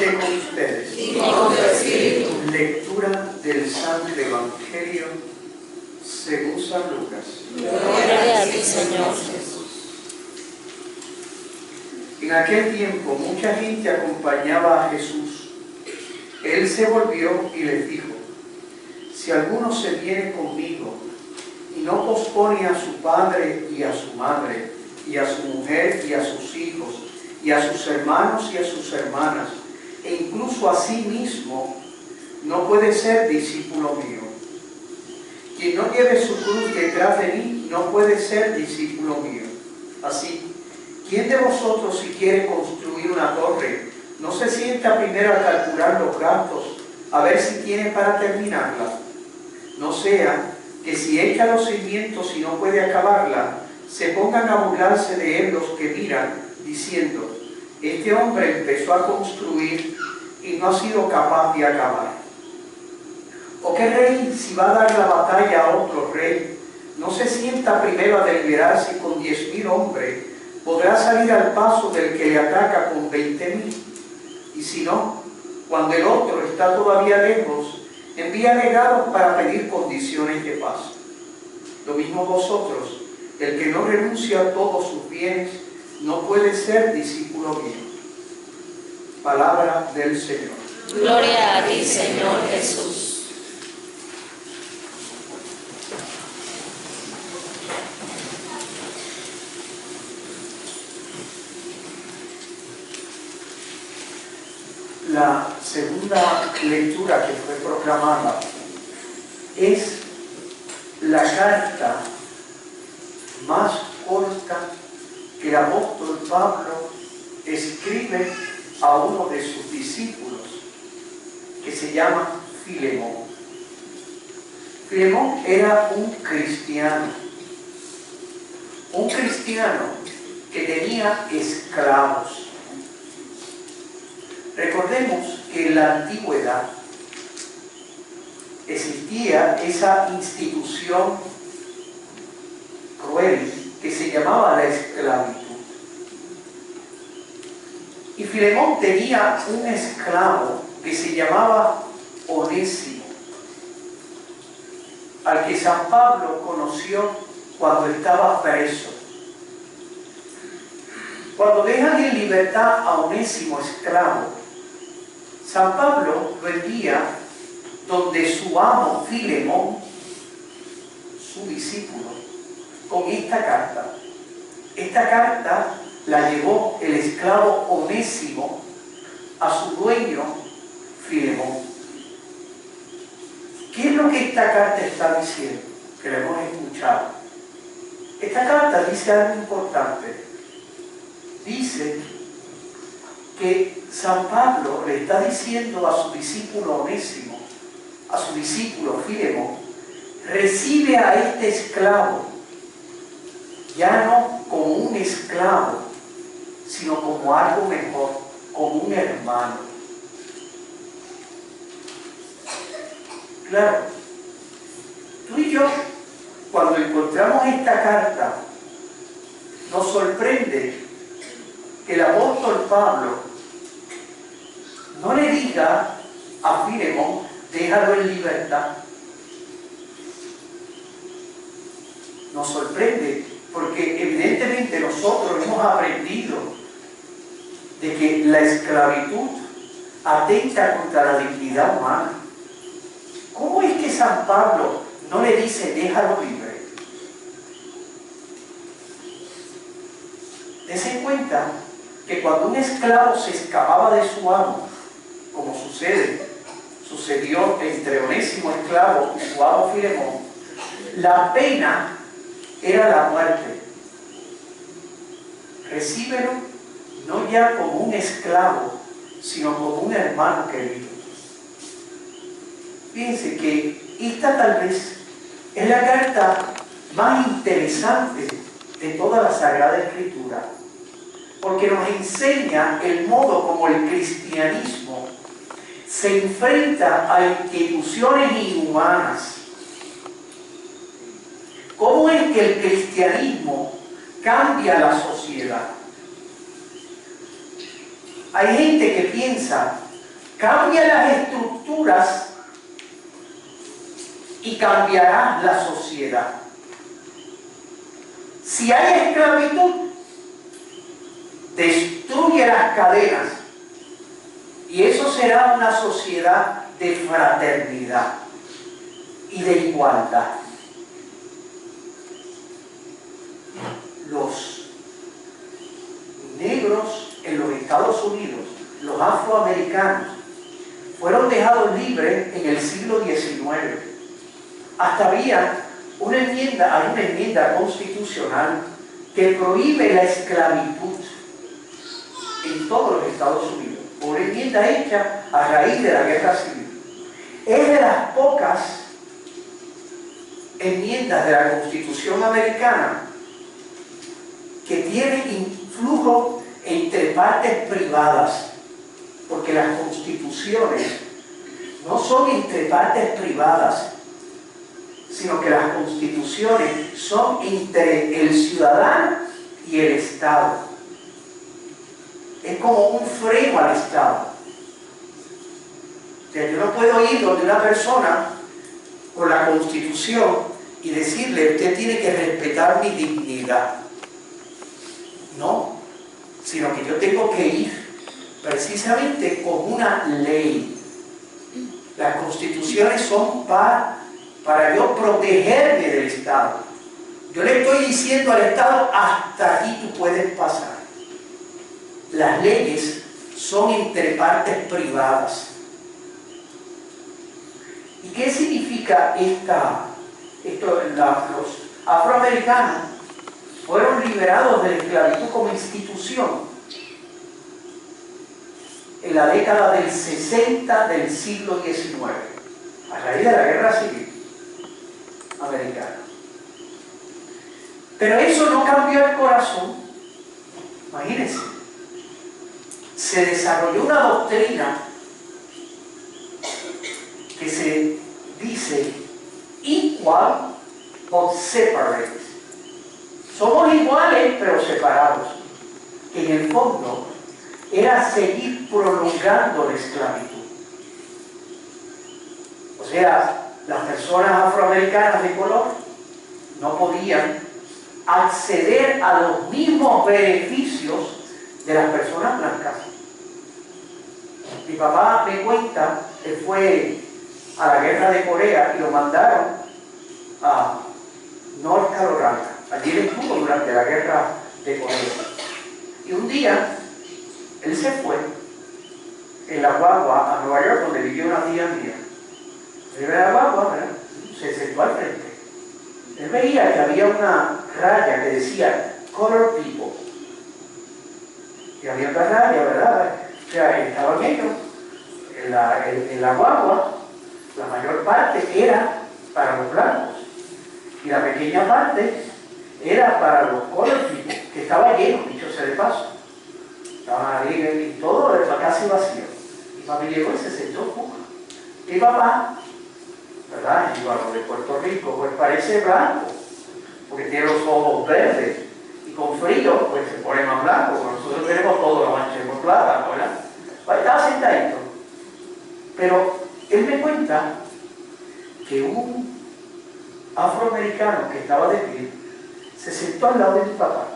esté con ustedes. Y con tu espíritu. Lectura del Santo Evangelio según San Lucas. Gloria a ti, Señor. En aquel tiempo mucha gente acompañaba a Jesús. Él se volvió y les dijo: si alguno se viene conmigo y no pospone a su padre y a su madre, y a su mujer y a sus hijos, y a sus hermanos y a sus hermanas, e incluso a sí mismo, no puede ser discípulo mío. Quien no lleve su cruz detrás de mí, no puede ser discípulo mío. Así, ¿quién de vosotros, si quiere construir una torre, no se sienta primero a calcular los gastos, a ver si tiene para terminarla? No sea que si echa los cimientos y no puede acabarla, se pongan a burlarse de él los que miran, diciendo: este hombre empezó a construir y no ha sido capaz de acabar. ¿O qué rey, si va a dar la batalla a otro rey, no se sienta primero a deliberar si con 10.000 hombres podrá salir al paso del que le ataca con 20.000? Y si no, cuando el otro está todavía lejos, envía legados para pedir condiciones de paz. Lo mismo vosotros, el que no renuncia a todos sus bienes, no puede ser discípulo mío. Palabra del Señor. Gloria a ti, Señor Jesús. La segunda lectura que fue proclamada es la carta más corta que el apóstol Pablo escribe a uno de sus discípulos, que se llama Filemón. Filemón era un cristiano que tenía esclavos. Recordemos que en la antigüedad existía esa institución cruel que se llamaba la esclavitud. Y Filemón tenía un esclavo que se llamaba Onésimo, al que San Pablo conoció cuando estaba preso. Cuando dejan en libertad a Onésimo esclavo, San Pablo lo envía donde su amo Filemón, su discípulo, con esta carta. Esta carta la llevó el esclavo Onésimo a su dueño Filemón. ¿Qué es lo que esta carta está diciendo? Que la hemos escuchado. Esta carta dice algo importante. Dice que San Pablo le está diciendo a su discípulo Onésimo, a su discípulo Filemón: recibe a este esclavo ya no como un esclavo, sino como algo mejor, como un hermano. Claro, tú y yo, cuando encontramos esta carta, nos sorprende que el apóstol Pablo no le diga a Filemón: déjalo en libertad. Nos sorprende porque evidentemente nosotros hemos aprendido de que la esclavitud atenta contra la dignidad humana. ¿Cómo es que San Pablo no le dice déjalo libre? Dese cuenta que cuando un esclavo se escapaba de su amo, como sucedió entre Onésimo esclavo y su amo Filemón, la pena era la muerte. Recíbelo no ya como un esclavo, sino como un hermano querido. Fíjense que esta tal vez es la carta más interesante de toda la Sagrada Escritura, porque nos enseña el modo como el cristianismo se enfrenta a instituciones inhumanas. ¿Cómo es que el cristianismo cambia la sociedad? Hay gente que piensa Cambia las estructuras y cambiará la sociedad. Si hay esclavitud, destruye las cadenas y eso será una sociedad de fraternidad y de igualdad. Los negros en los Estados Unidos, los afroamericanos, fueron dejados libres en el siglo XIX. Hasta había una enmienda constitucional que prohíbe la esclavitud en todos los Estados Unidos, una enmienda hecha a raíz de la Guerra Civil. Es de las pocas enmiendas de la Constitución americana que tienen influjo entre partes privadas, porque las constituciones no son entre partes privadas, sino que las constituciones son entre el ciudadano y el Estado. Es como un freno al Estado. O sea, yo no puedo ir donde una persona con la Constitución y decirle, usted tiene que respetar mi dignidad. No, sino que yo tengo que ir precisamente con una ley. Las constituciones son para yo protegerme del Estado. Yo le estoy diciendo al Estado, hasta aquí tú puedes pasar. Las leyes son entre partes privadas. ¿Y qué significa esto? Los afroamericanos fueron liberados de la esclavitud como institución en la década del 60 del siglo XIX, a raíz de la Guerra Civil Americana. Pero eso no cambió el corazón. Imagínense, se desarrolló una doctrina que se dice equal but separate. Somos iguales pero separados, que en el fondo era seguir prolongando la esclavitud. O sea, las personas afroamericanas de color no podían acceder a los mismos beneficios de las personas blancas. Mi papá me cuenta que fue a la guerra de Corea y lo mandaron a North Carolina. Allí él estuvo durante la guerra de Corea. Y un día él se fue en la guagua a Nueva York, donde vivió una tía mía. Él ve la guagua, ¿verdad? Se sentó al frente. Él veía que había una raya que decía Color People. Y había otra raya, ¿verdad? O sea, estaban ellos en la guagua. La mayor parte era para los blancos. Y la pequeña parte era para los Color People, que estaba lleno, dicho sea de paso. Estaban ahí y todo casi vacío. Mi papá llegó y se sentó. Mi papá, ¿verdad? Y a los de Puerto Rico, pues parece blanco, porque tiene los ojos verdes. Y con frío, pues se pone más blanco, porque nosotros tenemos todo la mancha de plata, ¿verdad? Pues estaba sentadito. Pero él me cuenta que un afroamericano que estaba de pie se sentó al lado de mi papá.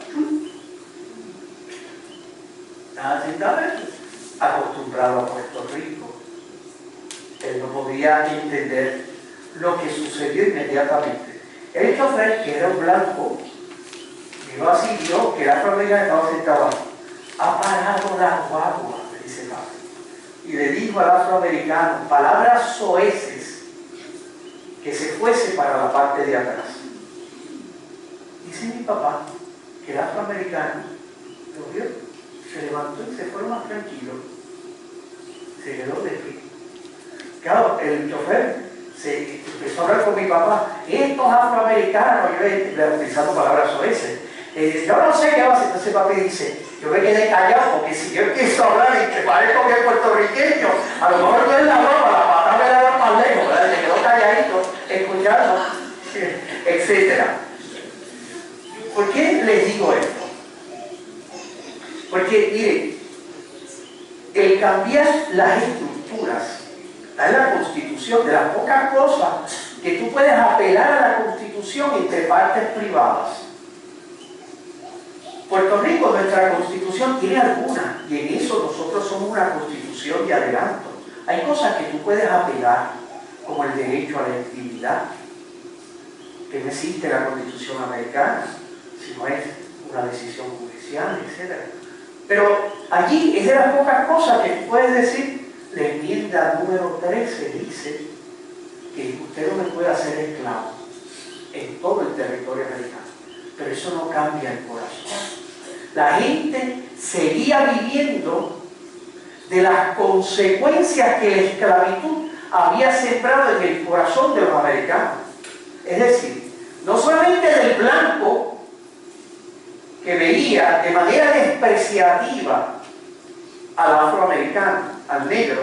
Estaba sentado, acostumbrado a Puerto Rico. Él no podía entender lo que sucedió inmediatamente. El chofer, que era un blanco, vio así, vio que el afroamericano estaba sentado ahí. Ha parado la guagua, le dice padre. Y le dijo al afroamericano, palabras soeces, que se fuese para la parte de atrás. Dice mi papá que el afroamericano lo vio, se levantó y se fue más tranquilo. Se quedó de pie. Claro, el chofer se empezó a hablar con mi papá. Estos afroamericanos, yo utilizando palabras soeces, yo no sé qué va a hacer. Entonces papi dice, yo me quedé callado porque si yo empiezo a hablar y que parezco que es puertorriqueño, a lo mejor no es la broma, la patada me la da más lejos, ¿verdad? Se quedó calladito, escuchando, etc. ¿Por qué les digo esto? Porque, miren, el cambiar las estructuras Escrituras, está en la Constitución, de las pocas cosas que tú puedes apelar a la Constitución entre partes privadas. Puerto Rico, nuestra Constitución, tiene algunas, y en eso nosotros somos una Constitución de adelanto. Hay cosas que tú puedes apelar, como el derecho a la intimidad, que no existe en la Constitución americana, sino es una decisión judicial, etc. Pero allí es de las pocas cosas que tú puedes decir. La enmienda número 13 dice que usted no me puede hacer esclavo en todo el territorio americano, pero eso no cambia el corazón. La gente seguía viviendo de las consecuencias que la esclavitud había sembrado en el corazón de los americanos. Es decir, no solamente del blanco que veía de manera despreciativa al afroamericano, al negro,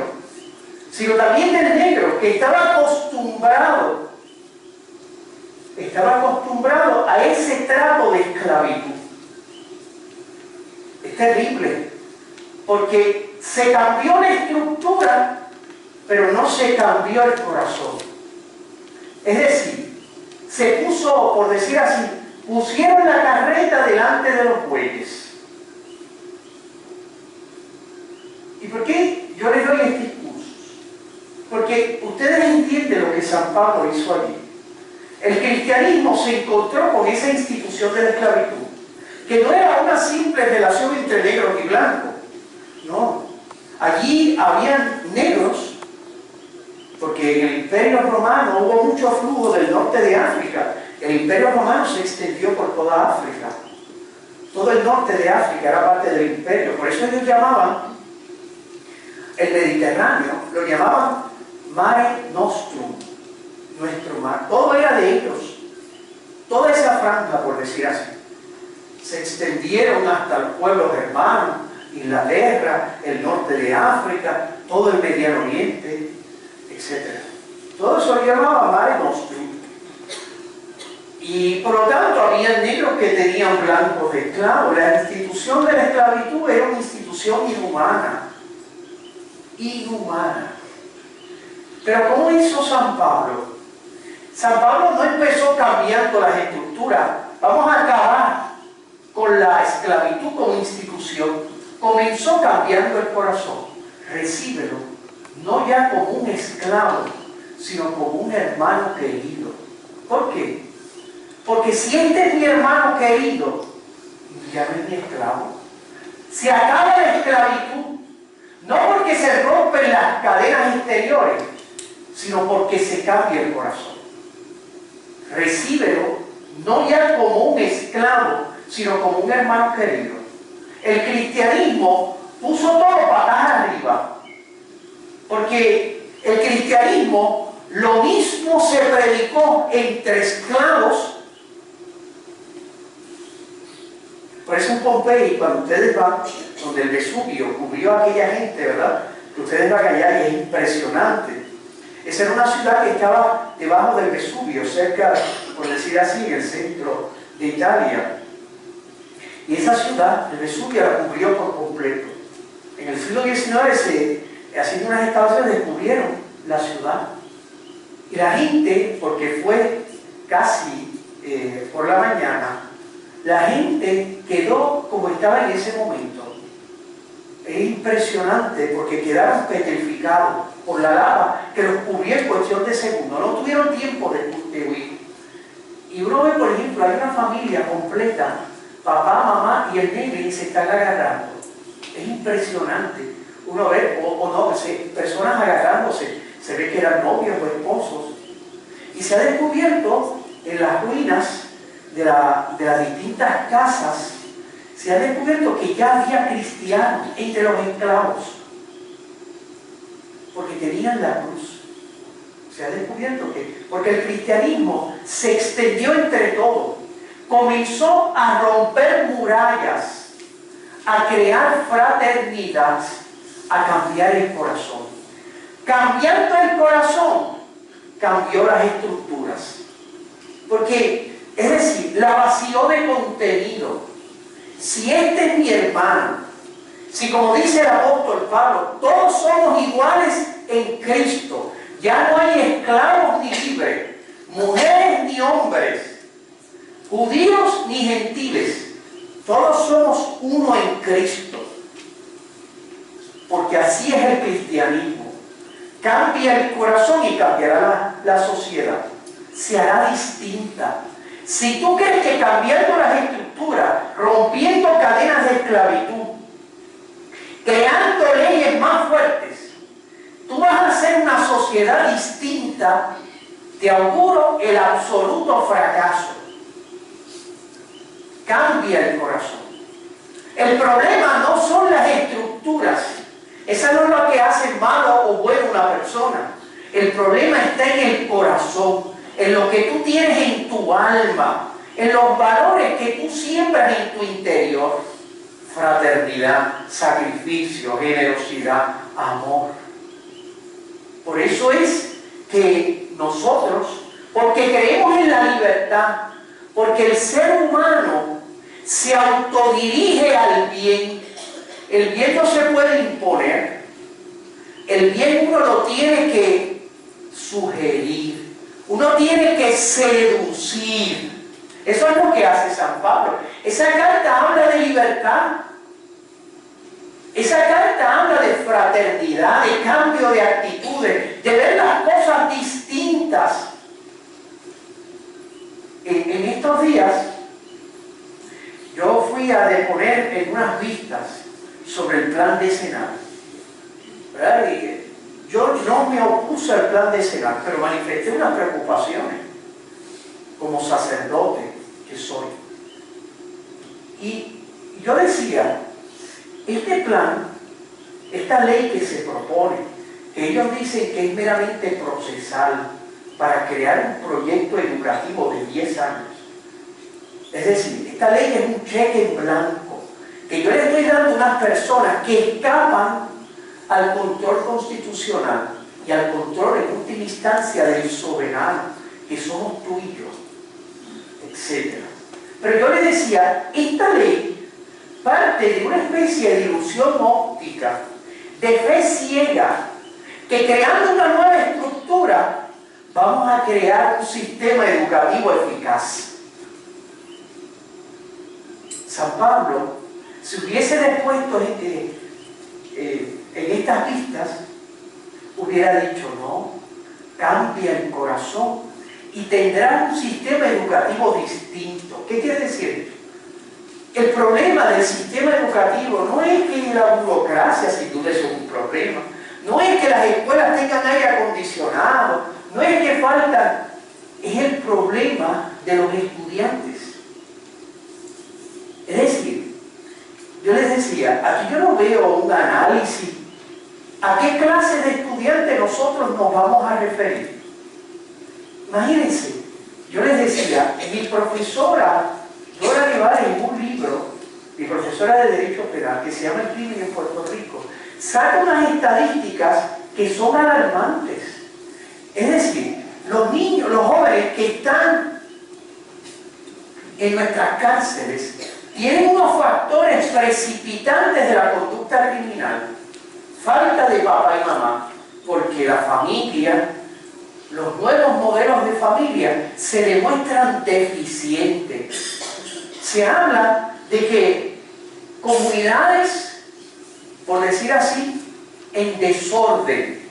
sino también del negro que estaba acostumbrado a ese trato de esclavitud. Es terrible, porque se cambió la estructura, pero no se cambió el corazón. Es decir, se puso, por decir así, pusieron la carreta delante de los bueyes. ¿Y por qué yo les doy estos cursos? Porque ustedes entienden lo que San Pablo hizo allí. El cristianismo se encontró con esa institución de la esclavitud, que no era una simple relación entre negros y blancos. No. Allí habían negros, porque en el Imperio Romano hubo mucho flujo del norte de África. El Imperio Romano se extendió por toda África. Todo el norte de África era parte del imperio. Por eso ellos llamaban el Mediterráneo, lo llamaban Mare Nostrum, nuestro mar. Todo era de ellos. Toda esa franja, por decir así, se extendieron hasta los pueblos hermanos, Inglaterra, el norte de África, todo el Mediano Oriente, etc. Todo eso lo llamaba Mare Nostrum. Y por lo tanto había negros que tenían blancos de esclavos. La institución de la esclavitud era una institución inhumana. Inhumana. Pero ¿cómo hizo San Pablo? San Pablo no empezó cambiando las estructuras. Vamos a acabar con la esclavitud como institución. Comenzó cambiando el corazón. Recíbelo, no ya como un esclavo, sino como un hermano querido. ¿Por qué? Porque si este es mi hermano querido, ya no es mi esclavo. Se acaba la esclavitud, no porque se rompen las cadenas exteriores, sino porque se cambia el corazón. Recíbelo, no ya como un esclavo, sino como un hermano querido. El cristianismo puso todo patas arriba, porque el cristianismo lo mismo se predicó entre esclavos. Por eso en Pompey, cuando ustedes van, donde el Vesubio cubrió a aquella gente, ¿verdad? Que ustedes van allá y es impresionante. Esa era una ciudad que estaba debajo del Vesubio, cerca, por decir así, en el centro de Italia. Y esa ciudad, el Vesubio, la cubrió por completo. En el siglo XIX, haciendo unas excavaciones, descubrieron la ciudad. Y la gente, porque fue casi por la mañana, la gente quedó como estaba en ese momento. Es impresionante porque quedaron petrificados por la lava que los cubrió en cuestión de segundos. No tuvieron tiempo de huir. Y uno ve, por ejemplo, hay una familia completa, papá, mamá y el nene, y se están agarrando. Es impresionante. Uno ve, personas agarrándose, se ve que eran novios o esposos. Y se ha descubierto en las ruinas de las distintas casas, se ha descubierto que ya había cristianos entre los esclavos, porque tenían la cruz. Se ha descubierto que, porque el cristianismo se extendió entre todos, comenzó a romper murallas, a crear fraternidad, a cambiar el corazón. Cambiando el corazón, cambió las estructuras. Porque, es decir, la vació de contenido. Si este es mi hermano, si como dice el apóstol Pablo, todos somos iguales en Cristo. Ya no hay esclavos ni libres, mujeres ni hombres, judíos ni gentiles. Todos somos uno en Cristo. Porque así es el cristianismo. Cambia el corazón y cambiará la sociedad. Se hará distinta. Si tú crees que cambiando las estructuras, rompiendo cadenas de esclavitud, creando leyes más fuertes, tú vas a hacer una sociedad distinta, te auguro el absoluto fracaso. Cambia el corazón. El problema no son las estructuras. Esa no es lo que hace malo o bueno una persona. El problema está en el corazón, en lo que tú tienes en tu alma, en los valores que tú siembras en tu interior. Fraternidad, sacrificio, generosidad, amor. Por eso es que nosotros, porque creemos en la libertad, porque el ser humano se autodirige al bien. El bien no se puede imponer. El bien uno lo tiene que sugerir. Uno tiene que seducir. Eso es lo que hace San Pablo. Esa carta habla de libertad. Esa carta habla de fraternidad, de cambio de actitudes, de ver las cosas distintas. En estos días, yo fui a deponer en unas vistas sobre el plan decenal. ¿Verdad? Y yo no me opuse al plan decenal, pero manifesté unas preocupaciones como sacerdote que soy. Y yo decía, este plan, esta ley que se propone, que ellos dicen que es meramente procesal para crear un proyecto educativo de 10 años. Es decir, esta ley es un cheque en blanco que yo le estoy dando a unas personas que escapan al control constitucional y al control en última instancia del soberano, que somos tú y yo, etc. Pero yo le decía, esta ley parte de una especie de ilusión óptica, de fe ciega, que creando una nueva estructura vamos a crear un sistema educativo eficaz. San Pablo, si hubiese dispuesto en estas vistas, hubiera dicho, no, cambia el corazón y tendrá un sistema educativo distinto. ¿Qué quiere decir? El problema del sistema educativo no es que la burocracia, sin duda, es un problema. No es que las escuelas tengan aire acondicionado. No es que faltan. Es el problema de los estudiantes. Es decir, yo les decía, aquí yo no veo un análisis. ¿A qué clase de estudiantes nosotros nos vamos a referir? Imagínense, yo les decía, mi profesora, Dora Guevara, en un libro, mi profesora de Derecho Penal, que se llama El Crimen en Puerto Rico, saca unas estadísticas que son alarmantes. Es decir, los niños, los jóvenes que están en nuestras cárceles tienen unos factores precipitantes de la conducta criminal. Falta de papá y mamá, porque la familia, los nuevos modelos de familia se demuestran deficientes. Se habla de que comunidades, por decir así, en desorden.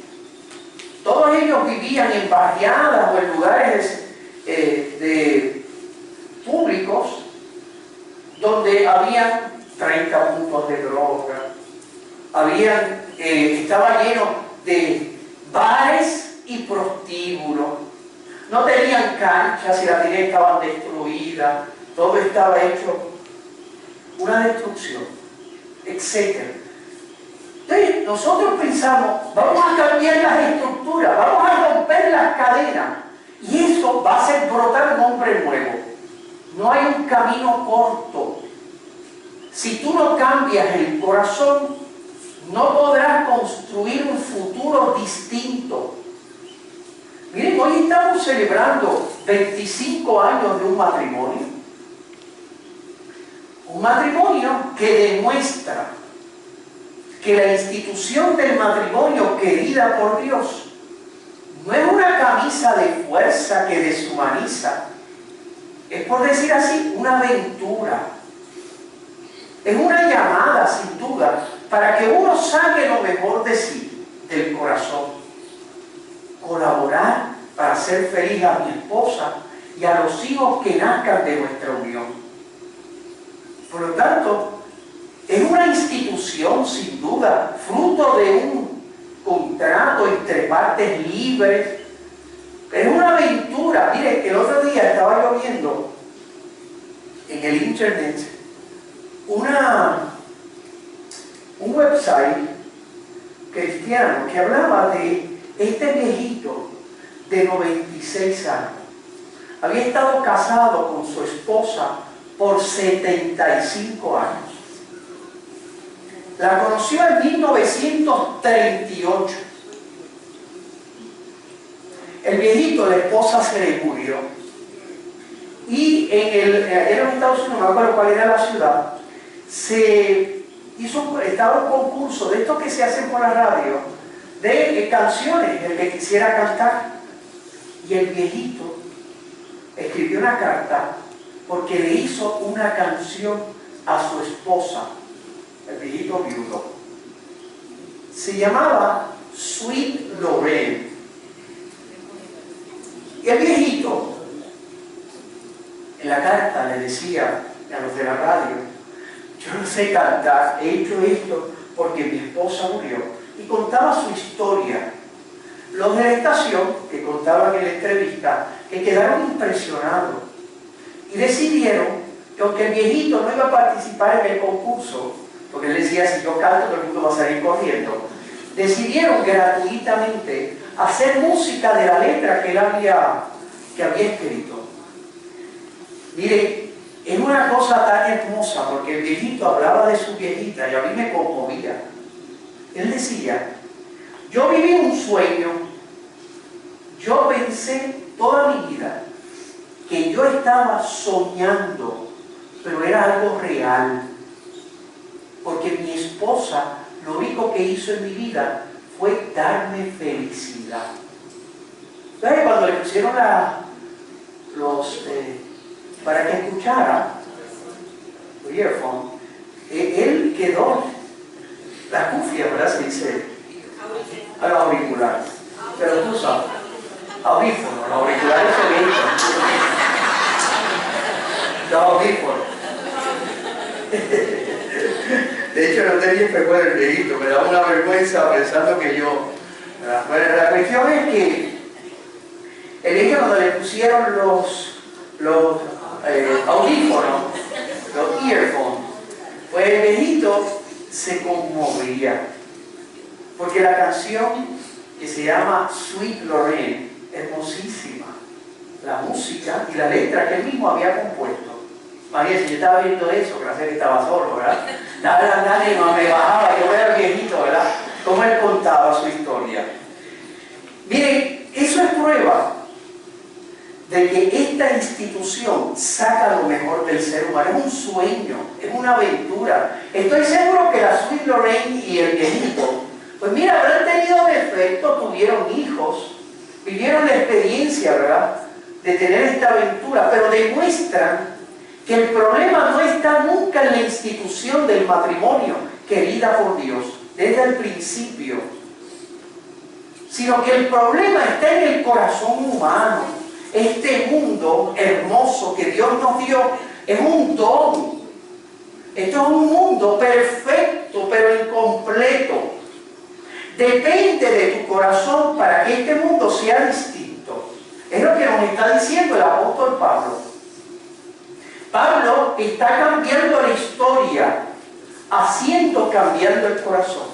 Todos ellos vivían en barriadas o en lugares públicos donde habían 30 puntos de droga, estaba lleno de bares y prostíbulos, no tenían canchas y las tiendas estaban destruidas, todo estaba hecho una destrucción, etc. Entonces nosotros pensamos, vamos a cambiar las estructuras, vamos a romper las cadenas y eso va a hacer brotar un hombre nuevo. No hay un camino corto. Si tú no cambias el corazón, no podrás construir un futuro distinto. Miren, hoy estamos celebrando 25 años de un matrimonio. Un matrimonio que demuestra que la institución del matrimonio querida por Dios no es una camisa de fuerza que deshumaniza, es, por decir así, una aventura. Es una llamada, sin duda, para que uno saque lo mejor de sí, del corazón. Colaborar para hacer feliz a mi esposa y a los hijos que nazcan de nuestra unión. Por lo tanto, es una institución, sin duda, fruto de un contrato entre partes libres. Es una aventura. Mire, el otro día estaba yo viendo en el internet un website cristiano que hablaba de este viejito de 96 años. Había estado casado con su esposa por 75 años. La conoció en 1938. El viejito, la esposa se le murió. Y era en Estados Unidos, no me acuerdo cuál era la ciudad, estaba un concurso de estos que se hacen por la radio, de canciones, el que quisiera cantar. Y el viejito escribió una carta porque le hizo una canción a su esposa, el viejito viudo. Se llamaba Sweet Lorraine. Y el viejito, en la carta, le decía a los de la radio: yo no sé cantar, he hecho esto porque mi esposa murió. Y contaba su historia. Los de la estación, que contaban en la entrevista, que quedaron impresionados y decidieron que, aunque el viejito no iba a participar en el concurso, porque él decía: si yo canto, todo el mundo va a salir corriendo, decidieron gratuitamente hacer música de la letra que él había escrito. Mire, es una cosa tan hermosa, porque el viejito hablaba de su viejita y a mí me conmovía. Él decía: yo viví un sueño, yo pensé toda mi vida que yo estaba soñando, pero era algo real, porque mi esposa lo único que hizo en mi vida fue darme felicidad. ¿Sabes? Cuando le pusieron para que escuchara los earphones, él quedó, la cufia, ¿verdad? Se dice, a los auriculares, pero tú sabes, audífonos, los auriculares se ven, los audífonos. De hecho, no tenía espejuelo el viejito, me daba una vergüenza pensando que yo. Bueno, la cuestión es que el viejito, cuando le pusieron los audífonos, los earphones, pues el viejito se conmovía, porque la canción, que se llama Sweet Lorraine, hermosísima, la música y la letra que él mismo había compuesto. Imagínense, yo estaba viendo eso, gracias que estaba solo, ¿verdad? Nadie más me bajaba, yo era el viejito, ¿verdad? Cómo él contaba su historia. Miren, eso es prueba de que esta institución saca lo mejor del ser humano. Es un sueño, es una aventura. Estoy seguro que la Sweet Lorraine y el viejito, pues mira, habrán tenido defecto, tuvieron hijos, vivieron la experiencia, ¿verdad?, de tener esta aventura, pero demuestran que el problema no está nunca en la institución del matrimonio, querida por Dios, desde el principio, sino que el problema está en el corazón humano. Este mundo hermoso que Dios nos dio es un don. Esto es un mundo perfecto, pero incompleto. Depende de tu corazón para que este mundo sea distinto. Es lo que nos está diciendo el apóstol Pablo. Pablo está cambiando la historia, cambiando el corazón.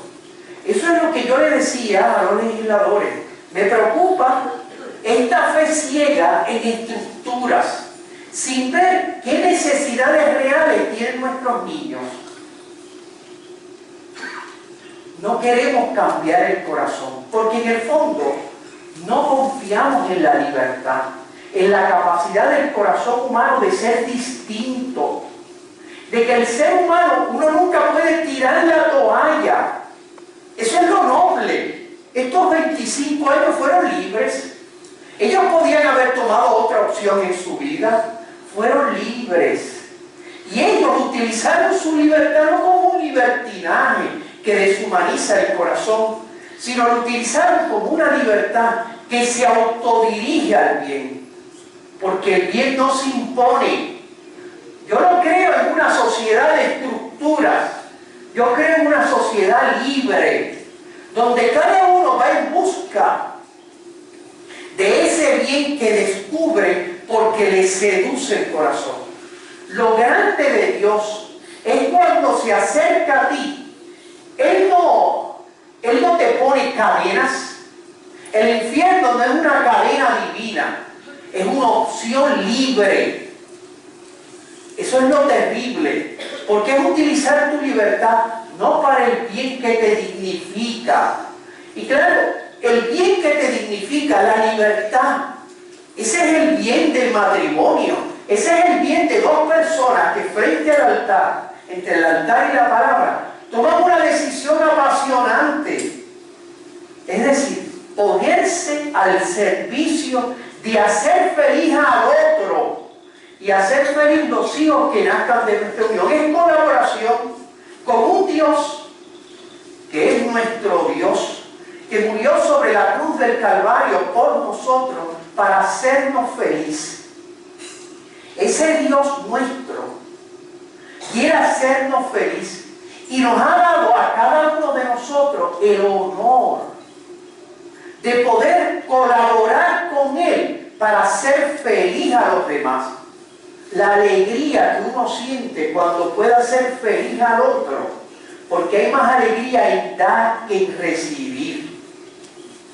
Eso es lo que yo le decía a los legisladores. Me preocupa esta fe ciega en estructuras, sin ver qué necesidades reales tienen nuestros niños. No queremos cambiar el corazón, porque en el fondo no confiamos en la libertad, en la capacidad del corazón humano de ser distinto, de que el ser humano, uno nunca puede tirar la toalla opción en su vida, fueron libres. Y ellos utilizaron su libertad no como un libertinaje que deshumaniza el corazón, sino lo utilizaron como una libertad que se autodirige al bien. Porque el bien no se impone. Yo no creo en una sociedad de estructuras. Yo creo en una sociedad libre, donde cada uno va en busca de ese bien que descubre porque le seduce el corazón. Lo grande de Dios es cuando se acerca a ti. Él no te pone cadenas. El infierno no es una cadena divina, es una opción libre. Eso es lo terrible, porque es utilizar tu libertad no para el bien que te dignifica. Y claro, el bien que te dignifica, la libertad, ese es el bien del matrimonio, ese es el bien de dos personas que frente al altar, entre el altar y la palabra, toman una decisión apasionante. Es decir, ponerse al servicio de hacer feliz al otro y hacer feliz los hijos que nazcan de nuestra unión. Es colaboración con un Dios que es nuestro Dios, que murió sobre la cruz del Calvario por nosotros para hacernos felices. Ese Dios nuestro quiere hacernos felices y nos ha dado a cada uno de nosotros el honor de poder colaborar con Él para hacer feliz a los demás. La alegría que uno siente cuando puede hacer feliz al otro, porque hay más alegría en dar que en recibir.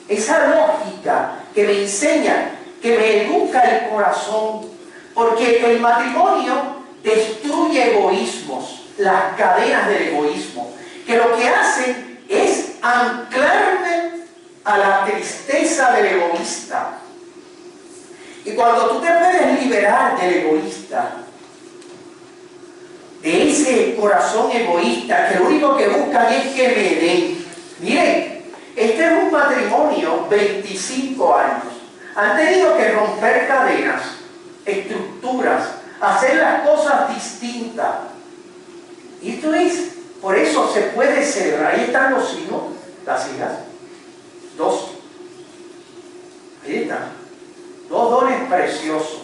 Esa lógica que me enseña, que me educa el corazón, porque el matrimonio destruye egoísmos, las cadenas del egoísmo, que lo que hacen es anclarme a la tristeza del egoísta. Y cuando tú te puedes liberar del egoísta, de ese corazón egoísta que lo único que buscan es que me den. Miren, este es un matrimonio, 25 años. Han tenido que romper cadenas, estructuras, hacer las cosas distintas. Y esto es, por eso se puede celebrar. Ahí están los hijos, las hijas. 2. Ahí están. 2 dones preciosos,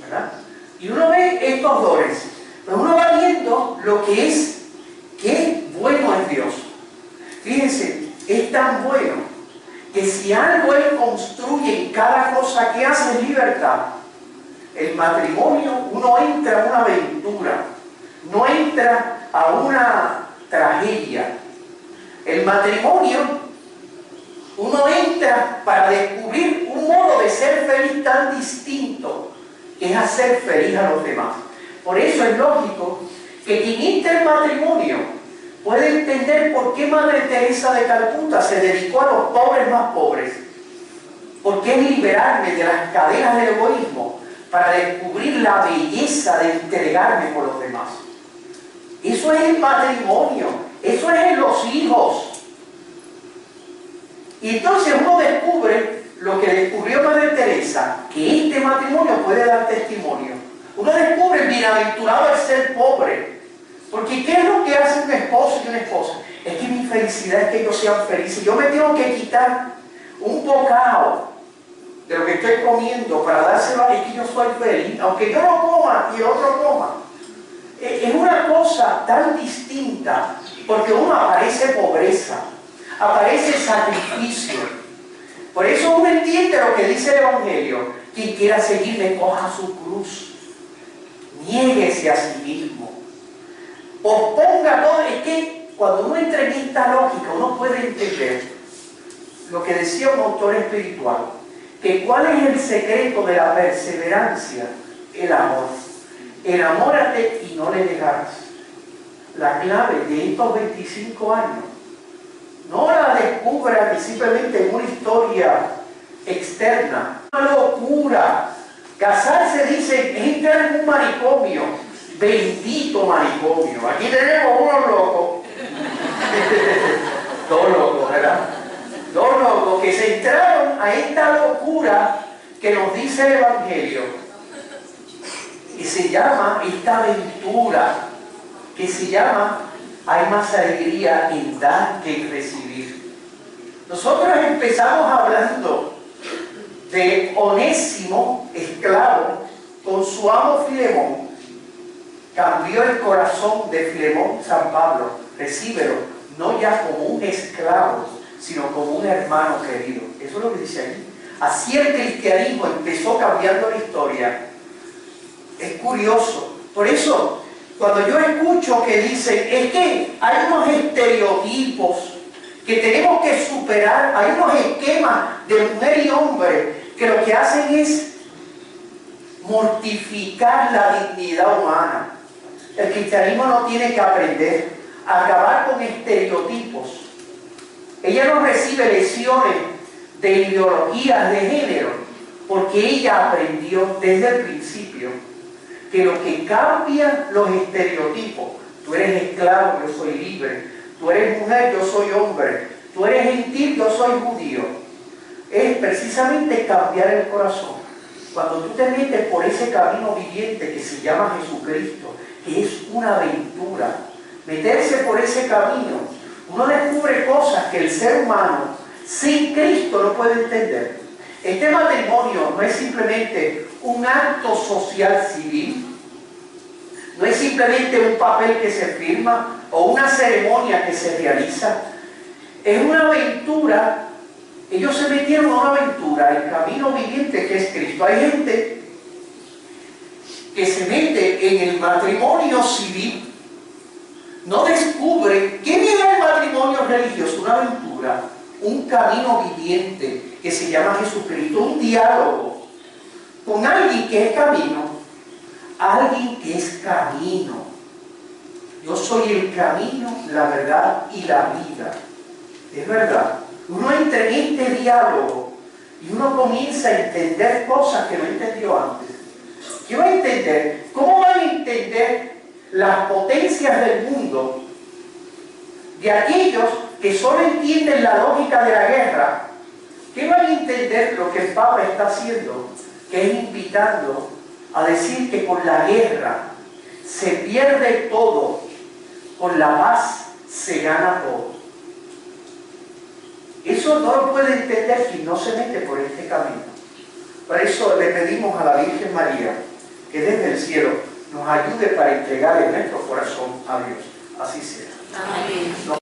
¿verdad? Y uno ve estos dones, pero uno va viendo lo que es, qué bueno es Dios. Fíjense, es tan bueno que si algo Él construye en cada cosa que hace es libertad. El matrimonio, uno entra a una aventura, no entra a una tragedia. El matrimonio, uno entra para descubrir un modo de ser feliz tan distinto, que es hacer feliz a los demás. Por eso es lógico que quien entra en matrimonio puede entender por qué Madre Teresa de Calcuta se dedicó a los pobres más pobres. Porque es liberarme de las cadenas del egoísmo para descubrir la belleza de entregarme por los demás. Eso es el matrimonio, eso es en los hijos. Y entonces uno descubre lo que descubrió Madre Teresa, que este matrimonio puede dar testimonio. Uno descubre el bienaventurado el ser pobre. Porque ¿qué es lo que hace un esposo y una esposa? Es que mi felicidad es que ellos sean felices. Yo me tengo que quitar un bocado de lo que estoy comiendo para dárselo a que yo soy feliz, aunque yo no coma y el otro coma. Es una cosa tan distinta, porque uno aparece pobreza, aparece sacrificio. Por eso uno entiende lo que dice el Evangelio: quien quiera seguirme, coja su cruz, niéguese a sí mismo, posponga todo. Es que cuando uno entra en esta lógica, uno puede entender lo que decía un autor espiritual, que cuál es el secreto de la perseverancia: el amor. Enamórate y no le dejarás. La clave de estos 25 años no la descubra ni simplemente en una historia externa. Una locura. Casarse, dice, es entrar en un manicomio. Bendito manicomio. Aquí tenemos unos locos. 2 locos, ¿verdad? 2 locos que se entraron a esta locura que nos dice el Evangelio, que se llama esta aventura, que se llama hay más alegría en dar que en recibir. Nosotros empezamos hablando de Onésimo, esclavo, con su amo Filemón. Cambió el corazón de Filemón San Pablo. Recíbelo, no ya como un esclavo, sino como un hermano querido. Eso es lo que dice ahí. Así el cristianismo empezó cambiando la historia. Es curioso. Por eso, cuando yo escucho que dicen, es que hay unos estereotipos que tenemos que superar, hay unos esquemas de mujer y hombre que lo que hacen es mortificar la dignidad humana. El cristianismo no tiene que aprender a acabar con estereotipos. Ella no recibe lecciones de ideologías de género porque ella aprendió desde el principio que lo que cambia los estereotipos, tú eres esclavo, yo soy libre, tú eres mujer, yo soy hombre, tú eres gentil, yo soy judío, es precisamente cambiar el corazón. Cuando tú te metes por ese camino viviente que se llama Jesucristo, que es una aventura, meterse por ese camino, uno descubre cosas que el ser humano sin Cristo no puede entender. Este matrimonio no es simplemente un acto social civil, no es simplemente un papel que se firma o una ceremonia que se realiza, es una aventura. Ellos se metieron a una aventura, el camino viviente que es Cristo. Hay gente que se mete en el matrimonio civil, no descubre qué es el matrimonio religioso, una aventura, un camino viviente que se llama Jesucristo, un diálogo con alguien que es camino, alguien que es camino. Yo soy el camino, la verdad y la vida. Es verdad. Uno entra en este diálogo y uno comienza a entender cosas que no entendió antes. ¿Qué va a entender? ¿Cómo van a entender las potencias del mundo de aquellos que solo entienden la lógica de la guerra? ¿Qué van a entender lo que el Papa está haciendo? Que es invitando a decir que con la guerra se pierde todo, con la paz se gana todo. Eso no lo puede entender quien no se mete por este camino. Por eso le pedimos a la Virgen María que desde el cielo nos ayude para entregar en nuestro corazón a Dios. Así sea. Amén.